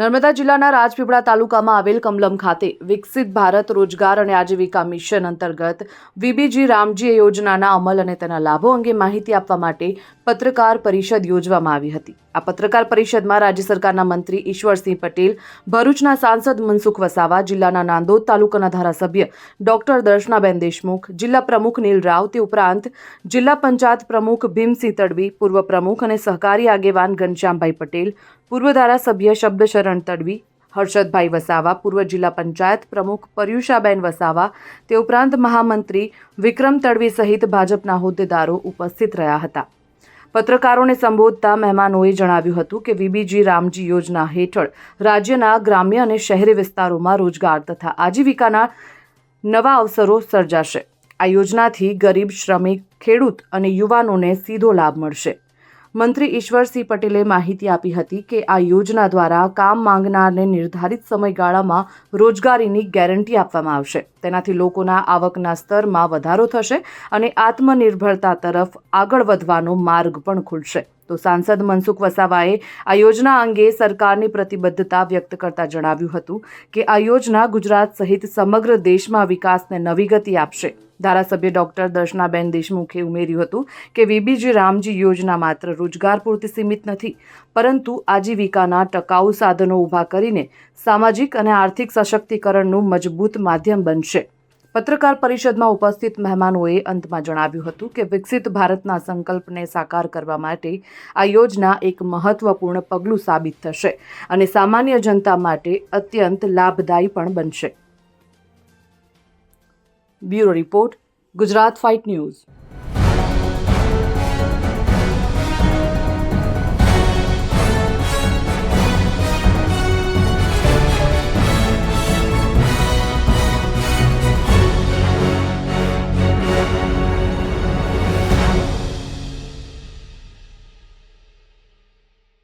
નર્મદા જિલ્લાના રાજપીપળા તાલુકામાં આવેલ કમલમ ખાતે વિકસિત ભારત રોજગાર અને આજીવિકા મિશન અંતર્ગત વીબીજી રામજી યોજનાના અમલ અને તેના લાભો અંગે માહિતી આપવા માટે પત્રકાર પરિષદ યોજવામાં આવી હતી। આ પત્રકાર પરિષદમાં રાજ્ય સરકારના મંત્રી ઈશ્વરસિંહ પટેલ, ભરૂચના સાંસદ મનસુખ વસાવા, જિલ્લાના નાંદોદ તાલુકાના ધારાસભ્ય ડોક્ટર દર્શનાબેન દેશમુખ, જિલ્લા પ્રમુખ નીલ રાવ, તે ઉપરાંત જિલ્લા પંચાયત પ્રમુખ ભીમસિંહ તડવી, પૂર્વ પ્રમુખ અને સહકારી આગેવાન ઘનશ્યામભાઈ પટેલ, પૂર્વ ધારાસભ્ય શબ્દશરણ તડવી, હર્ષદભાઈ વસાવા, પૂર્વ જિલ્લા પંચાયત પ્રમુખ પર્યુષાબેન વસાવા, તે ઉપરાંત મહામંત્રી વિક્રમ તડવી સહિત ભાજપના હોદ્દેદારો ઉપસ્થિત રહ્યા હતા। પત્રકારોને સંબોધતા મહેમાનોએ જણાવ્યું હતું કે વીબીજી રામજી યોજના હેઠળ રાજ્યના ગ્રામ્ય અને શહેરી વિસ્તારોમાં રોજગાર તથા આજીવિકાના નવા અવસરો સર્જાશે। આ યોજનાથી ગરીબ, શ્રમિક, ખેડૂત અને યુવાનોને સીધો લાભ મળશે। મંત્રી ઈશ્વરસિંહ પટેલે માહિતી આપી હતી કે આ યોજના દ્વારા કામ માંગનારને નિર્ધારિત સમયગાળામાં રોજગારીની ગેરંટી આપવામાં આવશે। તેનાથી લોકોના આવકના સ્તરમાં વધારો થશે અને આત્મનિર્ભરતા તરફ આગળ વધવાનો માર્ગ પણ ખુલશે। તો સાંસદ મનસુખ વસાવાએ આ યોજના અંગે સરકારની પ્રતિબદ્ધતા વ્યક્ત કરતા જણાવ્યું હતું કે આ યોજના ગુજરાત સહિત સમગ્ર દેશમાં વિકાસને નવી ગતિ આપશે। ધારાસભ્ય ડોક્ટર દર્શનાબેન દેશમુખે ઉમેર્યું હતું કે વીબીજી રામજી યોજના માત્ર રોજગાર પૂરતી સીમિત નથી, પરંતુ આજીવિકાના ટકાઉ સાધનો ઊભા કરીને સામાજિક અને આર્થિક સશક્તિકરણનું મજબૂત માધ્યમ બનશે। પત્રકાર પરિષદમાં ઉપસ્થિત મહેમાનોએ અંતમાં જણાવ્યું હતું કે વિકસિત ભારતના સંકલ્પને સાકાર કરવા માટે આ યોજના એક મહત્વપૂર્ણ પગલું સાબિત થશે અને સામાન્ય જનતા માટે અત્યંત લાભદાયી પણ બનશે। Bureau report, Gujarat fight news.